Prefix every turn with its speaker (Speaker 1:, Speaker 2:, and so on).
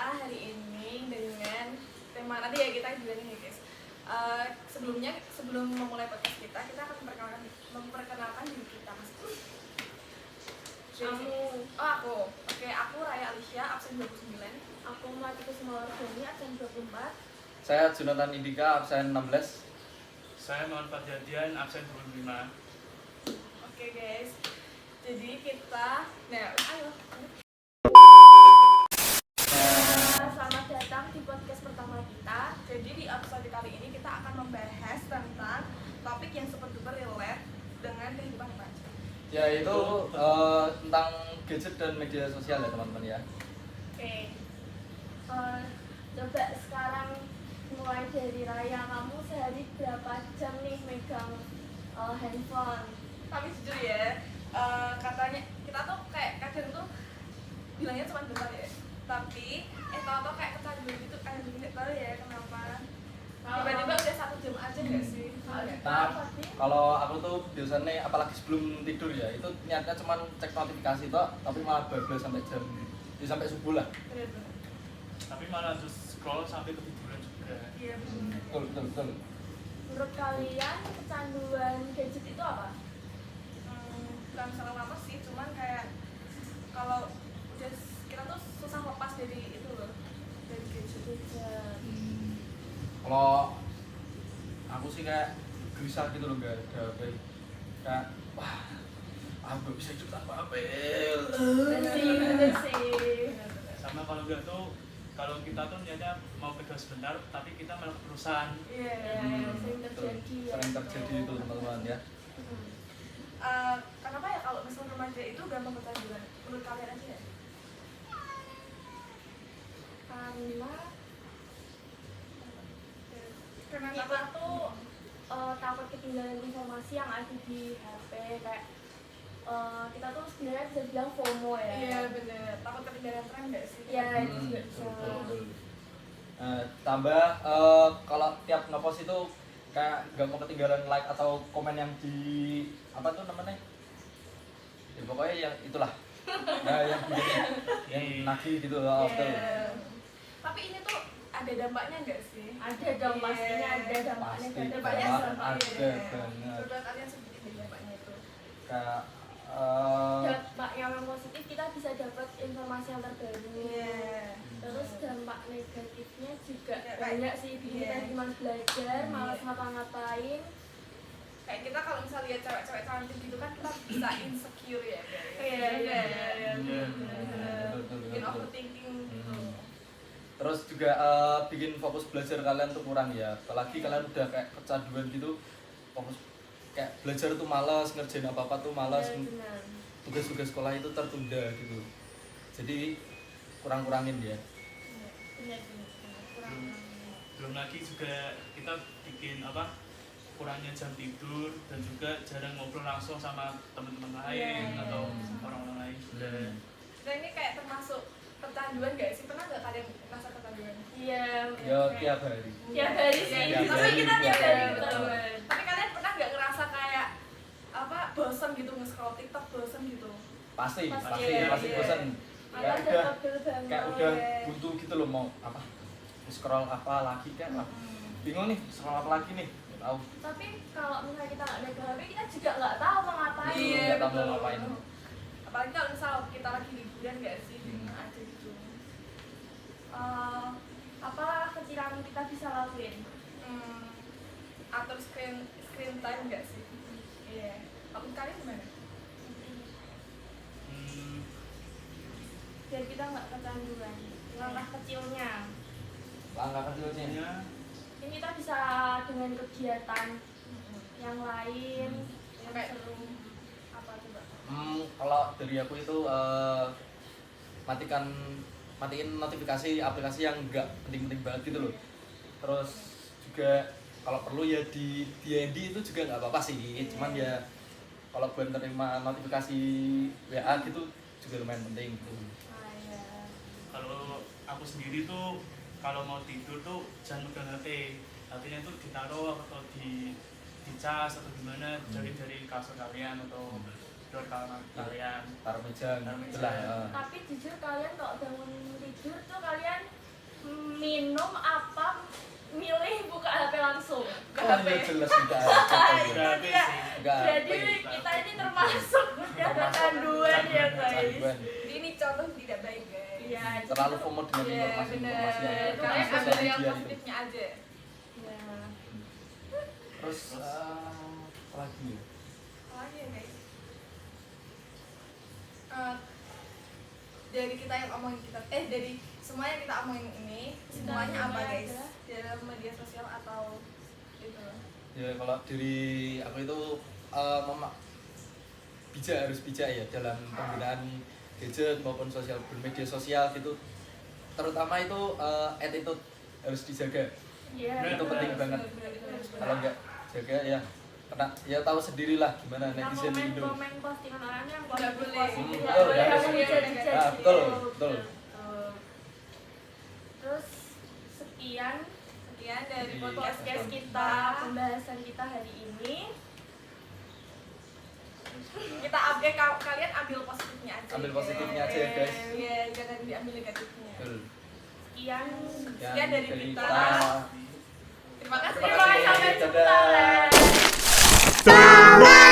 Speaker 1: hari ini dengan tema nanti ya kita juga nih guys. Sebelum memulai podcast kita akan memperkenalkan diri kita mas. Aku. Oke, aku Raya Alicia, absen 29.
Speaker 2: Aku Melati Kusumawardhani, absen 24.
Speaker 3: Saya Jonathan Indika, absen 16.
Speaker 4: Saya Muhammad Fadjadian, absen 25.
Speaker 1: Oke guys, jadi kita, ayo.
Speaker 2: Selamat datang di podcast pertama kita.
Speaker 1: Jadi di episode kali ini kita akan membahas tentang topik yang super duper relate dengan kehidupan remaja.
Speaker 3: Yaitu tentang gadget dan media sosial ya teman-teman ya.
Speaker 1: Oke.
Speaker 2: Coba sekarang mulai dari Raya, kamu sehari berapa jam nih megang handphone?
Speaker 1: Tapi jujur ya, katanya kita tuh kayak kadang tuh bilangnya cuma bentar ya. Tapi tau-tau kayak kecanduan gitu, kayak nggak tahu ya kenapa. Tiba-tiba udah 1 jam aja nggak sih?
Speaker 3: Nah, kalau aku tuh biasanya apalagi sebelum tidur ya, itu niatnya cuma cek notifikasi toh, tapi malah bablas sampai jam sampai subuh lah.
Speaker 1: Bener-bener.
Speaker 4: Tapi malah terus scroll sampai ketiduran juga.
Speaker 1: Iya bener.
Speaker 3: Betul.
Speaker 2: Menurut kalian kecanduan gadget itu apa?
Speaker 1: Bukan salah lama sih, cuman kayak kalau udah kita tuh susah lepas dari itu loh, dari gadget.
Speaker 3: Kalau aku sih kayak gelisah gitu loh, nggak ada apa kayak wah aku nggak bisa hidup tanpa HP.
Speaker 2: Bener sih.
Speaker 4: Sama kalau enggak tuh, kalau kita tuh niatnya mau pegang sebentar, tapi kita malah keterusan.
Speaker 1: Iya.
Speaker 2: Sering terjadi ya.
Speaker 3: Sering terjadi itu teman-teman ya.
Speaker 1: Kenapa ya kalau misalnya remaja itu gampang kecanduan? Menurut kalian aja ya?
Speaker 2: Karena kita tuh takut ketinggalan informasi yang ada di HP, kayak kita tuh sebenarnya bisa bilang FOMO ya.
Speaker 1: Iya bener, takut ketinggalan tren nggak sih?
Speaker 2: Iya, itu juga bisa.
Speaker 3: Betul. Tambah kalau tiap ngepost itu kayak nggak mau ketinggalan like atau komen yang di apa tuh namanya? Ya, pokoknya yang itulah. Nah, yang nagih gitu loh.
Speaker 1: Iya. Tapi ini tuh ada dampaknya nggak sih?
Speaker 2: Ada dong, pastinya ada dampaknya.
Speaker 3: Pasti.
Speaker 1: Dampaknya
Speaker 3: Ada
Speaker 1: seperti
Speaker 3: banget.
Speaker 1: menurut kalian seperti dampaknya itu?
Speaker 3: Kayak
Speaker 2: Dampak yang positif, kita bisa dapat informasi yang terbaru.
Speaker 1: Iya.
Speaker 2: Terus dampak negatifnya juga
Speaker 1: Ya,
Speaker 2: banyak sih, bikin kita
Speaker 1: iya.
Speaker 2: cuma belajar, malas ngapa-ngapain.
Speaker 1: Kayak kita kalau misalnya lihat cewek-cewek cantik gitu kan kita bisa insecure ya guys.
Speaker 2: Iya.
Speaker 3: Betul.
Speaker 1: Bikin overthinking gitu.
Speaker 3: Terus juga bikin fokus belajar kalian tuh kurang ya. Apalagi kalian udah kayak kecanduan gitu, fokus kayak belajar tuh malas, ngerjain apa-apa tuh malas,
Speaker 2: Iya, benar.
Speaker 3: tugas-tugas sekolah itu tertunda gitu. Jadi kurang-kurangin ya.
Speaker 1: Benar.
Speaker 4: Belum lagi juga kita bikin kurangnya jam tidur, dan juga jarang ngobrol langsung sama teman-teman lain
Speaker 1: Iya.
Speaker 4: atau orang-orang lain juga.
Speaker 1: Nah ini kayak termasuk kecanduan nggak sih? Pernah nggak kalian merasa kecanduan?
Speaker 2: Iya.
Speaker 3: Ya tiap hari.
Speaker 2: Tiap hari sih.
Speaker 3: Tiap
Speaker 2: Tapi
Speaker 3: hari,
Speaker 2: kita tiap
Speaker 3: tiap
Speaker 2: hari
Speaker 3: hari.
Speaker 2: ketahuan.
Speaker 1: Tapi kalian pernah nggak ngerasa kayak bosan gitu nge-scroll TikTok, bosan gitu?
Speaker 3: Pasti
Speaker 2: Iya.
Speaker 3: bosan.
Speaker 2: Malah
Speaker 3: Kayak udah
Speaker 2: ada pegel banget.
Speaker 3: kayak udah buntu gitu loh, mau apa? Scroll apa lagi kan? Bingung nih, scroll apa lagi nih? Nggak tahu.
Speaker 2: Tapi kalau misalnya kita nggak megang HP, kita juga nggak tahu mau ngapain.
Speaker 1: Iya,
Speaker 3: Nggak tahu
Speaker 1: betul.
Speaker 3: mau ngapain.
Speaker 1: Apalagi kalau misal kita lagi liburan nggak sih di rumah aja gitu.
Speaker 2: Apa kecil yang kita bisa lakuin?
Speaker 1: Atur screen time nggak sih? Iya. Kalau kalian gimana?
Speaker 2: Biar kita nggak kecanduan. Langkah kecilnya.
Speaker 3: Langkah kecilnya.
Speaker 4: Intinya
Speaker 2: Ini kita bisa dengan kegiatan yang lain, yang
Speaker 1: Kayak
Speaker 2: seru.
Speaker 1: apa coba?
Speaker 3: Kalau dari aku itu matiin notifikasi aplikasi yang enggak penting-penting banget gitu loh. Terus juga kalau perlu ya di DND itu juga nggak apa-apa sih. Cuman ya kalau buat terima notifikasi WA gitu juga lumayan penting gitu.
Speaker 2: Iya.
Speaker 4: kalau aku sendiri tuh kalau mau tidur tuh jangan megang HP. HP-nya tuh ditaruh atau dicas atau gimana, dari kasur kalian atau door kamar kalian.
Speaker 3: Taruh meja
Speaker 4: Taruh meja.
Speaker 3: gitu lah ya.
Speaker 2: Tapi jujur kalian kalau bangun tidur tuh kalian bingung apa milih buka HP langsung.
Speaker 3: Kan ya jelas enggak.
Speaker 4: Berarti
Speaker 2: Iya.
Speaker 4: sih.
Speaker 3: Enggak.
Speaker 2: Jadi kita ini termasuk yang kecanduan ya guys.
Speaker 3: Kecanduan.
Speaker 1: Ini contoh tidak baik guys.
Speaker 2: Iya, jadi
Speaker 3: Terlalu
Speaker 2: tuh-
Speaker 3: FOMO dengan
Speaker 1: Iya
Speaker 3: informasi-informasi yang
Speaker 1: bener.
Speaker 3: ada di
Speaker 1: Kalian
Speaker 3: sosial
Speaker 1: ambil yang
Speaker 3: media itu.
Speaker 1: positifnya aja.
Speaker 2: Iya.
Speaker 3: Terus apa lagi ya?
Speaker 1: Apa lagi ya guys? Dari kita yang omongin dari semua yang kita omongin ini semuanya apa guys? Dalam media sosial atau itu?
Speaker 3: Ya kalau dari aku itu harus bijak ya dalam penggunaan gadget maupun bermedia sosial gitu, terutama itu attitude harus dijaga.
Speaker 2: Iya.
Speaker 3: Itu penting banget. Kalau nggak jaga ya kena, ya tahu sendirilah gimana
Speaker 2: Nah,
Speaker 3: netizen Indo.
Speaker 2: komen postingan orang yang
Speaker 1: Nggak boleh.
Speaker 2: positif,
Speaker 3: Betul,
Speaker 2: nggak boleh
Speaker 3: ya,
Speaker 2: yang
Speaker 3: betul.
Speaker 2: menjadi-jadi.
Speaker 3: Ah, betul, betul.
Speaker 2: Terus sekian
Speaker 1: Sekian dari
Speaker 3: Jadi,
Speaker 1: podcast
Speaker 2: podcast kita, pembahasan kita hari ini.
Speaker 1: kita update kalian ambil positifnya aja.
Speaker 3: Ambil positifnya aja, guys.
Speaker 1: Iya, jangan diambil negatifnya.
Speaker 3: Betul.
Speaker 2: Sekian.
Speaker 1: Sekian dari kita. Terima kasih.
Speaker 3: Terima kasih.
Speaker 2: Sampai jumpa.
Speaker 3: Dadah.
Speaker 2: Bye.